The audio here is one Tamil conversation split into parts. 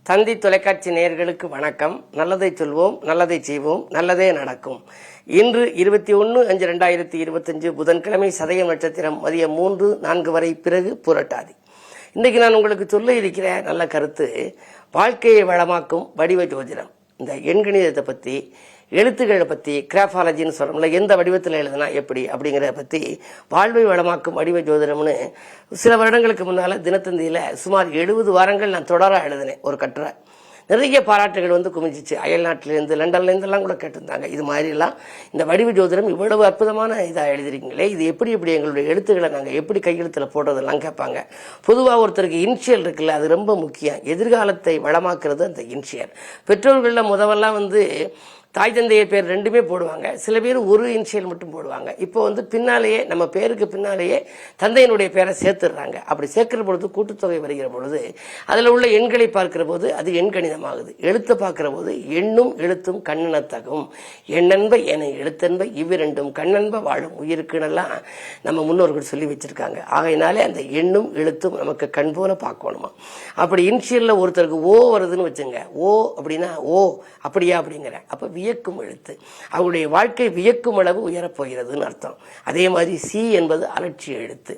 தந்தி தொலைக்காட்சி நேயர்களுக்கு வணக்கம். நல்லதை சொல்வோம், நல்லதை செய்வோம், நல்லதே நடக்கும். இன்று 21/5/2025 புதன்கிழமை, சதயம் நட்சத்திரம், மதியம் 3-4 வரை, பிறகு புரட்டாதி. இன்றைக்கு நான் உங்களுக்கு சொல்ல இருக்கிற நல்ல கருத்து, வாழ்க்கையை வளமாக்கும் வடிவ ஜோதிடம். இந்த எண்கணிதத்தை பற்றி, எழுத்துக்களை பற்றி, கிராஃபாலஜின்னு சொல்கிறோம்ல, எந்த வடிவத்தில் எழுதுனா எப்படி அப்படிங்கிறத பற்றி, வாழ்வை வளமாக்கும் வடிவ ஜோதிடம்னு சில வருடங்களுக்கு முன்னால் தினத்தந்தியில் சுமார் 70 வாரங்கள் நான் தொடராக எழுதினேன் ஒரு கட்டுரை. நிறைய பாராட்டுகள் வந்து குமிஞ்சிச்சு. அயல் நாட்டிலேருந்து, லண்டன்லேருந்துலாம் கூட கேட்டிருந்தாங்க. இது மாதிரிலாம் இந்த வடிவ ஜோதிடம் இவ்வளவு அற்புதமான இதாக எழுதிருக்கீங்களே, இது எப்படி எங்களுடைய எழுத்துக்களை நாங்கள் எப்படி கையெழுத்தில் போடுறதெல்லாம் கேட்பாங்க. பொதுவாக ஒருத்தருக்கு இன்ஷியல் இருக்குல்ல, அது ரொம்ப முக்கியம். எதிர்காலத்தை வளமாக்குறது அந்த இன்ஷியல். பெற்றோர்களில் முதவெல்லாம் வந்து தாய் தந்தையர் பேர் ரெண்டுமே போடுவாங்க. சில பேர் ஒரு இன்ஷியல் மட்டும் போடுவாங்க. இப்போ வந்து பின்னாலேயே, நம்ம பேருக்கு பின்னாலேயே தந்தையினுடைய பேரை சேர்த்துடுறாங்க. அப்படி சேர்க்கிற பொழுது, கூட்டுத்தொகை வருகிற பொழுது, அதில் உள்ள எண்களை பார்க்கிற போது அது எண்கணிதமாகுது. எழுத்தை பார்க்கிற போது எண்ணும் எழுத்தும் கண்ணெனத்தகும், எண்ணென்ப என எழுத்தென்ப இவ்விரண்டும் கண்ணென்ப வாழும் உயிருக்குன்னெல்லாம் நம்ம முன்னோர்கள் சொல்லி வச்சிருக்காங்க. ஆகையினாலே அந்த எண்ணும் எழுத்தும் நமக்கு கண் போல பார்க்கணுமா. அப்படி இன்ஷியல்ல ஒருத்தருக்கு ஓ வருதுன்னு வச்சுங்க, ஓ அப்படின்னா ஓ அப்படியா அப்படிங்கிற, அப்ப வியக்கும் எழுத்து. அவருடைய வாழ்க்கை வியக்கும் அளவு உயரப்போகிறதுன்னு அர்த்தம். அதே மாதிரி சி என்பது அலட்சிய எழுத்து.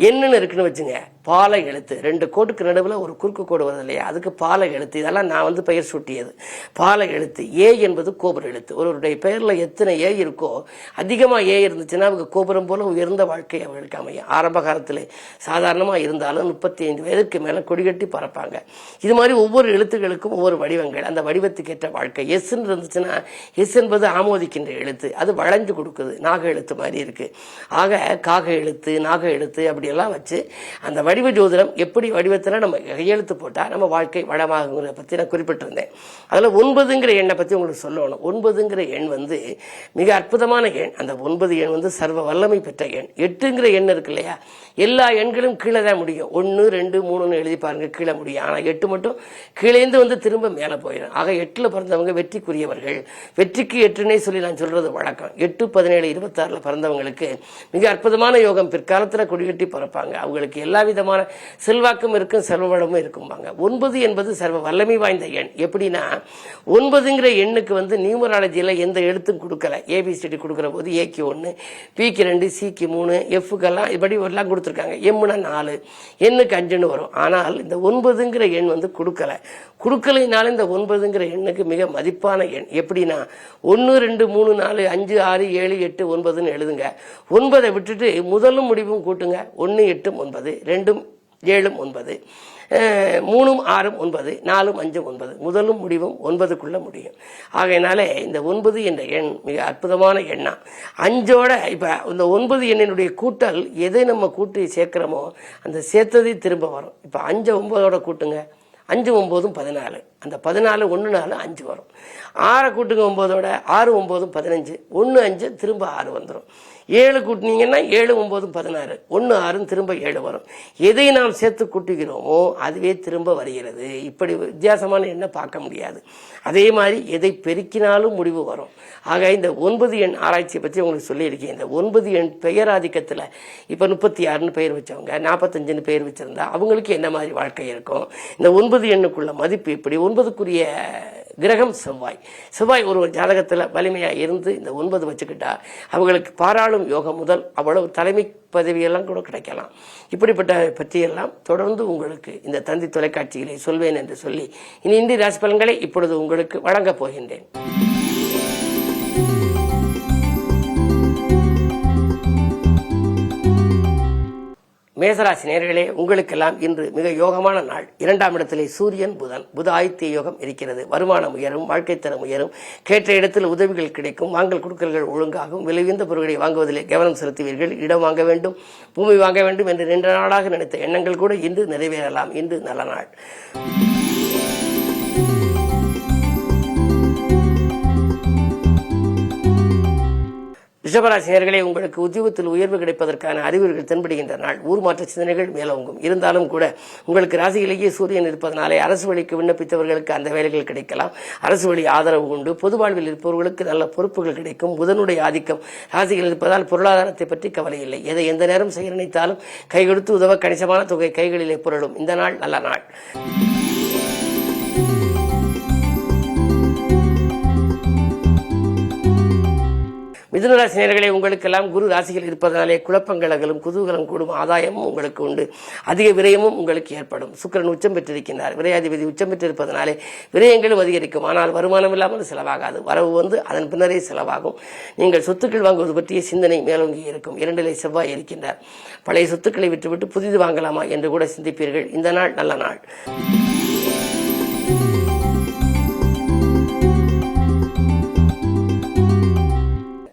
என்னன்னு இருக்குன்னு வச்சுங்க, பாலை எழுத்து. 2 கோட்டுக்கு நடுவில் ஒரு குறுக்கு கோடு வருது இல்லையா, அதுக்கு பாலை எழுத்து. இதெல்லாம் நான் வந்து பெயர் சூட்டியது. பாலை எழுத்து. ஏ என்பது கோபுர எழுத்து. ஒருவருடைய பெயர்ல எத்தனை ஏ இருக்கோ, அதிகமா ஏ இருந்துச்சுன்னா அவங்க கோபுரம் போல உயர்ந்த வாழ்க்கை அவர்களுக்கு அமையும். ஆரம்ப காலத்தில் சாதாரணமா இருந்தாலும் 35 வயதுக்கு மேல கொடிகட்டி பறப்பாங்க. இது மாதிரி ஒவ்வொரு எழுத்துக்களுக்கும் ஒவ்வொரு வடிவங்கள், அந்த வடிவத்துக்கு ஏற்ற வாழ்க்கை. எஸ் இருந்துச்சுன்னா, எஸ் என்பது ஆமோதிக்கின்ற எழுத்து. அது வளைஞ்சு கொடுக்குது, நாக எழுத்து மாதிரி இருக்கு. ஆக காக எழுத்து, நாக எழுத்து அப்படியெல்லாம் வச்சு அந்த வடிவ ஜோதிடம் எப்படி வடிவத்தில் நம்ம கையெழுத்து போட்டால் நம்ம வாழ்க்கை வளமாகுங்கிறத பற்றி நான் குறிப்பிட்டிருந்தேன். அதில் 9ங்கிற எண்ணை பற்றி உங்களுக்கு சொல்லணும். 9ங்கிற எண் வந்து மிக அற்புதமான எண். அந்த 9 எண் வந்து சர்வ வல்லமை பெற்ற எண். 8ங்கிற எண் இருக்கு இல்லையா, எல்லா எண்களும் கீழே தான் முடியும். 1, 2, 3ன்னு எழுதி பாருங்க, கீழே முடியும். ஆனால் 8 மட்டும் கீழேந்து வந்து திரும்ப மேலே போயிடும். ஆக 8ல் பிறந்தவங்க வெற்றிக்குரியவர்கள். வெற்றிக்கு 8னே சொல்லி நான் சொல்றது வழக்கம். 8, 17, 26 பிறந்தவங்களுக்கு மிக அற்புதமான யோகம். பிற்காலத்தில் கொடிகட்டி பறப்பாங்க. அவங்களுக்கு எல்லா விதமான செல்வாக்கும் இருக்கும், செல்வ வளமும் இருக்கும்பாங்க. 9 என்பது சர்வ வல்லமை வாய்ந்த எண். எப்படின்னா, 9ங்கிற எண்ணுக்கு வந்து நியூமராலஜியில் எந்த எழுத்தும் கொடுக்கல. ஏபிசிடி கொடுக்குற போது ஏக்கு 1, பிக்கு 2, சிக்கு 3, எஃப்க்கெல்லாம் இப்படி எல்லாம் கொடுத்துருக்காங்க. எம்னா 4, எண்ணுக்கு 5ன்னு வரும். ஆனால் இந்த 9ங்கிற எண் வந்து கொடுக்கலைனாலும் இந்த 9ங்கிற எண்ணுக்கு மிக மதிப்பான எண். எப்படின்னா, 1, 2, 3, 4, 5, 6, 7, 8, 9ன்னு எழுதுங்க. 9 விட்டுட்டு முதலும் முடிவும் கூட்டுங்க. 1, 8, 9, 2, 7, 9, 3, 6, 9, 4, 5, 9. முதலும் முடிவும் 9க்குள்ள முடியும். ஆகையினால இந்த 9 என்ற எண் மிக அற்புதமான எண்ணா. 5ஓட இப்ப இந்த 9 எண்ணினுடைய கூட்டல், எதை நம்ம கூட்டி சேர்க்கிறோமோ அந்த சேர்த்ததை திரும்ப வரும். இப்ப 5 9ஓட கூட்டுங்க, 5 9 14. அந்த 14 1 4 5 வரும். 6 கூட்டுங்க 9ஓட, 6 9 15, 1 5 திரும்ப 6 வந்துடும். 7 கூட்டினீங்கன்னா 7 9 16, 1 6 திரும்ப 7 வரும். எதை நாம் சேர்த்து கூட்டுகிறோமோ அதுவே திரும்ப வருகிறது. இப்படி வித்தியாசமான எண்ணை பார்க்க முடியாது. அதே மாதிரி எதை பெருக்கினாலும் முடிவு வரும். ஆக இந்த 9 எண் ஆராய்ச்சியை பற்றி உங்களுக்கு சொல்லியிருக்கேன். இந்த 9 எண் பெயர் ஆதிக்கத்தில் இப்போ 36ன்னு பெயர் வச்சவங்க, 45ன்னு பெயர் வச்சிருந்தா அவங்களுக்கு என்ன மாதிரி வாழ்க்கை இருக்கும். இந்த 9 எண்ணுக்குள்ள மதிப்பு எப்படி. 9க்குரிய கிரகம் செவ்வாய். செவ்வாய் ஒரு ஜாதகத்தில் வலிமையாக இருந்து இந்த 9 வச்சுக்கிட்டா அவங்களுக்கு பாராளும் யோகம் முதல் அவ்வளவு தலைமை பதவியெல்லாம் கூட கிடைக்கலாம். இப்படிப்பட்ட பற்றியெல்லாம் தொடர்ந்து உங்களுக்கு இந்த தந்தி தொலைக்காட்சிகளை சொல்வேன் என்று சொல்லி இனி இந்திய ராசி பலன்களை இப்பொழுது உங்களுக்கு வழங்கப் போகின்றேன். மேசராசி நேயர்களே, உங்களுக்கெல்லாம் இன்று மிக யோகமான நாள். 2ஆம் இடத்திலே சூரியன் புதன், புத ஆதித்ய யோகம் இருக்கிறது. வருமானம் உயரும், வாழ்க்கை தரம் உயரும், கேட்ட இடத்தில் உதவிகள் கிடைக்கும், வாங்கல் கொடுக்கல்கள் ஒழுங்காகும், விலையுந்த பொருட்களை வாங்குவதிலே கவனம் செலுத்துவீர்கள். இடம் வாங்க வேண்டும், பூமி வாங்க வேண்டும் என்று 2 நாளாக நினைத்த எண்ணங்கள் கூட இன்று நிறைவேறலாம். இன்று நல்ல நாள். ரிஷபராசினியர்களே, உங்களுக்கு உத்தியோகத்தில் உயர்வு கிடைப்பதற்கான அறிகுறிகள் தென்படுகின்ற நாள். ஊர் மாற்ற சிந்தனைகள் மேலோங்கும். இருந்தாலும் கூட உங்களுக்கு ராசியிலேயே சூரியன் இருப்பதனாலே அரசு வழிக்கு விண்ணப்பித்தவர்களுக்கு அந்த வேலைகள் கிடைக்கலாம். அரசு வழி ஆதரவு உண்டு. பொது வாழ்வில் இருப்பவர்களுக்கு நல்ல பொறுப்புகள் கிடைக்கும். புதனுடைய ஆதிக்கம் ராசியில் இருப்பதால் பொருளாதாரத்தை பற்றி கவலை இல்லை. எதை எந்த நேரம் செய்ய நினைத்தாலும் கை கொடுத்து உதவ கணிசமான தொகை கைகளிலே புரளும். இந்த நாள் நல்ல நாள். மிதுனராசி நேயர்களே, உங்களுக்கெல்லாம் குரு ராசியில் இருப்பதனாலே குழப்பங்கள் அகலும், குதூகலம் கூடும், ஆதாயமும் உங்களுக்கு உண்டு, அதிக விரயமும் உங்களுக்கு ஏற்படும். சுக்கிரன் உச்சம் பெற்றிருக்கின்றார். விரையாதிபதி உச்சம் பெற்றிருப்பதனாலே விரயங்களும் அதிகரிக்கும். ஆனால் வருமானம் இல்லாமல் செலவாகாது. வரவு வந்து அதன் பின்னரே செலவாகும். நீங்கள் சொத்துக்கள் வாங்குவது பற்றிய சிந்தனை மேலோங்கி இருக்கும். 2 செவ்வாய் இருக்கின்றார். பழைய சொத்துக்களை விட்டுவிட்டு புதிது வாங்கலாமா என்று கூட சிந்திப்பீர்கள். இந்த நாள் நல்ல நாள்.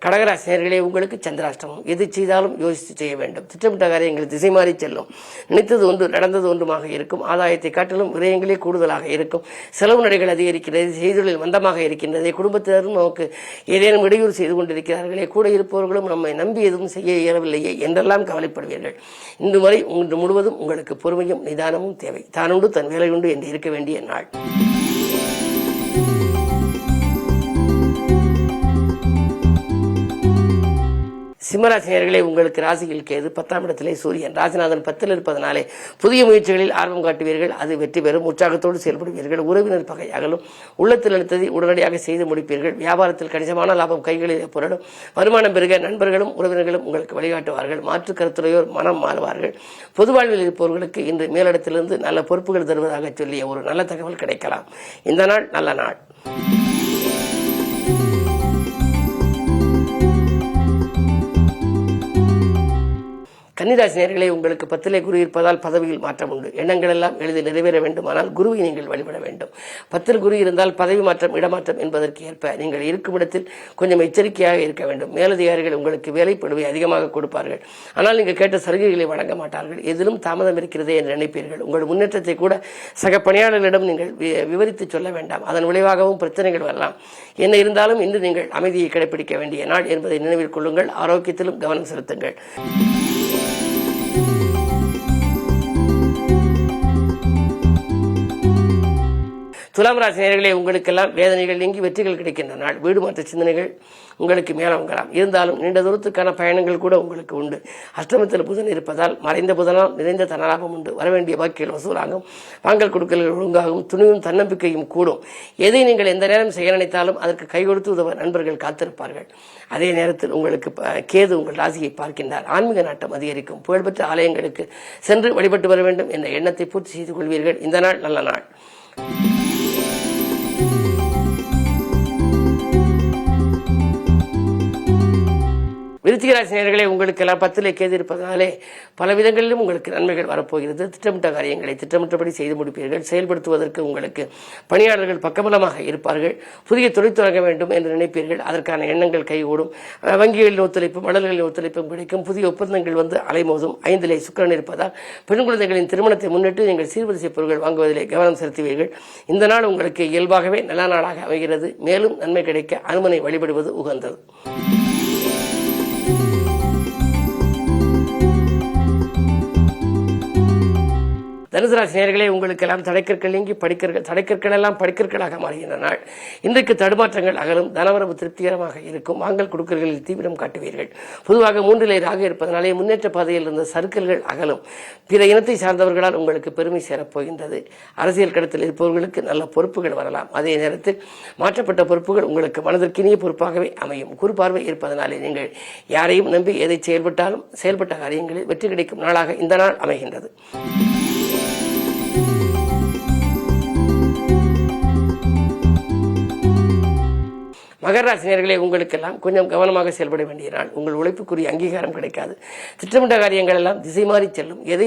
கடகராசி நேயர்களே, உங்களுக்கு சந்திராஷ்டமம். எது செய்தாலும் யோசித்து செய்ய வேண்டும். திட்டமிட்ட காரியங்கள் திசை மாறி செல்லும். நினைத்தது ஒன்று நடந்தது ஒன்றுமாக இருக்கும். ஆதாயத்தை காட்டிலும் விரயங்களே கூடுதலாக இருக்கும். செலவு நடைகள் அதிகரிக்கிறது. செய்தொழில் மந்தமாக இருக்கின்றது. குடும்பத்தினரும் நமக்கு ஏதேனும் இடையூறு செய்து கொண்டிருக்கிறார்களே, கூட இருப்பவர்களும் நம்மை நம்பி எதுவும் செய்ய இயலவில்லையே என்றெல்லாம் கவலைப்படுவீர்கள். இன்று முழுவதும் உங்களுக்கு பொறுமையும் நிதானமும் தேவை. தானுண்டு தன் வேலையுண்டு என்று இருக்க வேண்டிய நாள். சிம்மராசி நேயர்களே, உங்களுக்கு ராசியில் கேது, 10ஆம் இடத்திலே சூரியன். ராசிநாதன் 10ல் இருப்பதனாலே புதிய முயற்சிகளில் ஆர்வம் காட்டுவீர்கள். அது வெற்றி பெறும். உற்சாகத்தோடு செயல்படுவீர்கள். உறவினர் பகை அகலும். உள்ளத்தில் நினைத்ததை உடனடியாக செய்து முடிப்பீர்கள். வியாபாரத்தில் கணிசமான லாபம் கைகளில் புரடும். வருமானம் பெருக நண்பர்களும் உறவினர்களும் உங்களுக்கு வழிகாட்டுவார்கள். மாற்று கருத்துடையோர் மனம் மாறுவார்கள். பொது வாழ்வில் இருப்பவர்களுக்கு இன்று மேலிடத்திலிருந்து நல்ல பொறுப்புகள் தருவதாக சொல்லிய ஒரு நல்ல தகவல் கிடைக்கலாம். இந்த நாள் நல்ல நாள். கன்னிராசி நேயர்களே, உங்களுக்கு 10லே குரு இருப்பதால் பதவியில் மாற்றம் உண்டு. எண்ணங்கள் எல்லாம் எளிதில் நிறைவேற வேண்டுமானால் குருவை நீங்கள் வழிபட வேண்டும். 10ல் குரு இருந்தால் பதவி மாற்றம், இடமாற்றம் என்பதற்கு ஏற்ப நீங்கள் இருக்கும் இடத்தில் கொஞ்சம் எச்சரிக்கையாக இருக்க வேண்டும். மேலதிகாரிகள் உங்களுக்கு வேலைப்படுவை அதிகமாக கொடுப்பார்கள். ஆனால் நீங்கள் கேட்ட சலுகைகளை வழங்க மாட்டார்கள். எதிலும் தாமதம் இருக்கிறதே என்று நினைப்பீர்கள். உங்கள் முன்னேற்றத்தை கூட சக பணியாளர்களிடம் நீங்கள் விவரித்து சொல்ல வேண்டாம். அதன் விளைவாகவும் பிரச்சனைகள் வரலாம். என்ன இருந்தாலும் இன்று நீங்கள் அமைதியை கடைபிடிக்க வேண்டிய நாள் என்பதை நினைவில் கொள்ளுங்கள். ஆரோக்கியத்திலும் கவனம் செலுத்துங்கள். துலாம் ராசி நேயர்களே, உங்களுக்கெல்லாம் வேதனைகள் நீங்கி வெற்றிகள் கிடைக்கின்ற நாள். வீடு மாற்ற சிந்தனைகள் உங்களுக்கு மேலோங்கலாம். இருந்தாலும் நீண்ட தூரத்துக்கான பயணங்கள் கூட உங்களுக்கு உண்டு. அஷ்டமத்தில் புதன் இருப்பதால் மறைந்த புதனால் நிறைந்த தனலாபம் உண்டு. வரவேண்டிய பாக்கிகள் வசூலாகும். வாங்கல் கொடுக்கல்கள் ஒழுங்காகும். துணிவும் தன்னம்பிக்கையும் கூடும். எதை நீங்கள் எந்த நேரம் செய்ய நினைத்தாலும் அதற்கு கை கொடுத்து உதவ நண்பர்கள் காத்திருப்பார்கள். அதே நேரத்தில் உங்களுக்கு கேது உங்கள் ராசியை பார்க்கின்றார். ஆன்மீக நாட்டம் அதிகரிக்கும். புகழ்பெற்ற ஆலயங்களுக்கு சென்று வழிபட்டு வர வேண்டும் என்ற எண்ணத்தை பூர்த்தி செய்து கொள்வீர்கள். இந்த நாள் நல்ல நாள். விருச்சிக ராசி நேயர்களே, உங்களுக்கெல்லாம் 10லே கேது இருப்பதனாலே பல விதங்களிலும் உங்களுக்கு நன்மைகள் வரப்போகிறது. திட்டமிட்ட காரியங்களை திட்டமிட்டபடி செய்து முடிப்பீர்கள். செயல்படுத்துவதற்கு உங்களுக்கு பணியாளர்கள் பக்கபலமாக இருப்பார்கள். புதிய தொழில் தொடங்க வேண்டும் என்று நினைப்பீர்கள். அதற்கான எண்ணங்கள் கைகூடும். வங்கிகளின் ஒத்துழைப்பும் மடல்களின் ஒத்துழைப்பும் கிடைக்கும். புதிய ஒப்பந்தங்கள் வந்து அலைமோதும். 5லே சுக்கிரன் இருப்பதால் பெண் குழந்தைகளின் திருமணத்தை முன்னிட்டு நீங்கள் சீர்வரிசை பொருட்கள் வாங்குவதிலே கவனம் செலுத்துவீர்கள். இந்த நாள் உங்களுக்கு இயல்பாகவே நல்ல நாளாக அமைகிறது. மேலும் நன்மை கிடைக்க அனுமனை வழிபடுவது உகந்தது. தனுசு ராசி நேயர்களே, உங்களுக்கெல்லாம் தடைக்கற்கள் நீங்கி தடைக்கற்கள் எல்லாம் படிக்கற்களாக மாறுகின்ற நாள். இன்றைக்கு தடுமாற்றங்கள் அகலும். தனவரவு திருப்திகரமாக இருக்கும். வாங்கல் கொடுக்கல்களில் தீவிரம் காட்டுவீர்கள். பொதுவாக 3லே ராகு இருப்பதனாலே முன்னேற்ற பாதையில் இருந்த சறுக்கல்கள் அகலும். பிற இனத்தை சார்ந்தவர்களால் உங்களுக்கு பெருமை சேரப்போகின்றது. அரசியல் கடத்தில் இருப்பவர்களுக்கு நல்ல பொறுப்புகள் வரலாம். அதே நேரத்தில் மாற்றப்பட்ட பொறுப்புகள் உங்களுக்கு மனதிற்கினிய பொறுப்பாகவே அமையும். குறுபார்வை இருப்பதனாலே நீங்கள் யாரையும் நம்பி எதை செயல்பட்ட காரியங்களில் வெற்றி கிடைக்கும் நாளாக இந்த நாள் அமைகின்றது. மகர ராசி நேயர்களே, உங்களுக்கெல்லாம் கொஞ்சம் கவனமாக செயல்பட வேண்டிய நாள். உங்கள் உழைப்புக்குரிய அங்கீகாரம் கிடைக்காது. திட்டமிட்ட காரியங்கள் எல்லாம் திசை மாறி செல்லும். எதை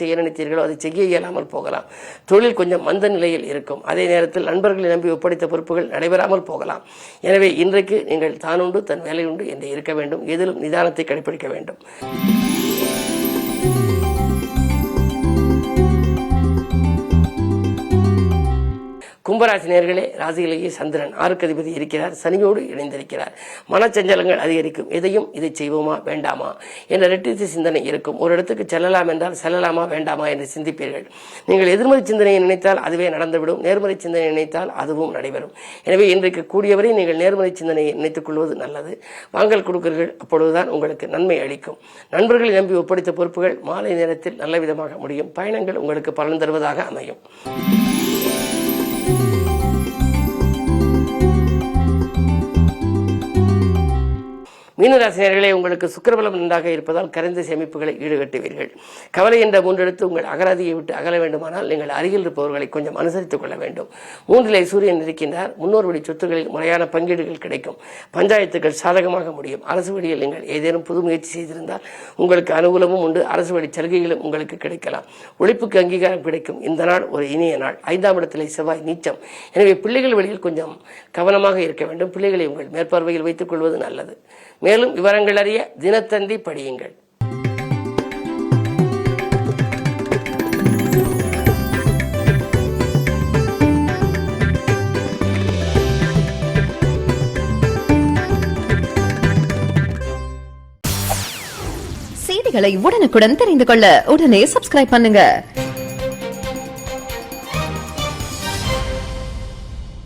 செய்ய நினைத்தீர்களோ அதை செய்ய இயலாமல் போகலாம். தொழில் கொஞ்சம் மந்த நிலையில் இருக்கும். அதே நேரத்தில் நண்பர்களை நம்பி ஒப்படைத்த பொறுப்புகள் நடைபெறாமல் போகலாம். எனவே இன்றைக்கு நீங்கள் தானுண்டு தன் வேலையுண்டு என்று இருக்க வேண்டும். எதிலும் நிதானத்தை கடைபிடிக்க வேண்டும். கும்பராசி நேயர்களே, ராசியிலேயே சந்திரன் 6க்கு அதிபதி இருக்கிறார். சனியோடு இணைந்திருக்கிறார். மனச்சஞ்சலங்கள் அதிகரிக்கும். எதையும் இதை செய்வோமா வேண்டாமா என்ற இரட்டித்த சிந்தனை இருக்கும். ஒரு இடத்துக்கு செல்லலாம் என்றால் செல்லலாமா வேண்டாமா என்று சிந்திப்பீர்கள். நீங்கள் எதிர்மறை சிந்தனையை நினைத்தால் அதுவே நடந்துவிடும். நேர்மறை சிந்தனை நினைத்தால் அதுவும் நடைபெறும். எனவே இன்றைக்கு கூடியவரை நீங்கள் நேர்மறை சிந்தனையை நினைத்துக் கொள்வது நல்லது. வாங்கல் கொடுக்கல்கள் அப்பொழுதுதான் உங்களுக்கு நன்மை அளிக்கும். நண்பர்களை நம்பி ஒப்படைத்த பொறுப்புகள் மாலை நேரத்தில் நல்ல விதமாக முடியும். பயணங்கள் உங்களுக்கு பலன் தருவதாக அமையும். மீனராசினியர்களே, உங்களுக்கு சுக்கிரபலம் நன்றாக இருப்பதால் கரைந்த சேமிப்புகளை ஈடுகட்டுவீர்கள். கவலை என்ற மூன்றெடுத்து உங்கள் அகராதியை விட்டு அகல வேண்டுமானால் நீங்கள் அருகில் இருப்பவர்களை கொஞ்சம் அனுசரித்துக் கொள்ள வேண்டும். 3லே சூரியன் இருக்கின்றார். முன்னோர் வழி சொத்துக்களில் முறையான பங்கீடுகள் கிடைக்கும். பஞ்சாயத்துகள் சாதகமாக முடியும். அரசு வழியில் நீங்கள் ஏதேனும் புது முயற்சி செய்திருந்தால் உங்களுக்கு அனுகூலமும் உண்டு. அரசு வழி சலுகைகளும் உங்களுக்கு கிடைக்கலாம். உழைப்புக்கு அங்கீகாரம் கிடைக்கும். இந்த நாள் ஒரு இனிய நாள். 5ஆம் இடத்திலே செவ்வாய் நீச்சம். எனவே பிள்ளைகள் வழியில் கொஞ்சம் கவனமாக இருக்க வேண்டும். பிள்ளைகளை உங்கள் மேற்பார்வையில் வைத்துக் கொள்வது நல்லது. மேலும் விவரங்கள் அறிய தினத்தந்தி படியுங்கள். செய்திகளை உடனுக்குடன் தெரிந்து கொள்ள உடனே சப்ஸ்கிரைப் பண்ணுங்க.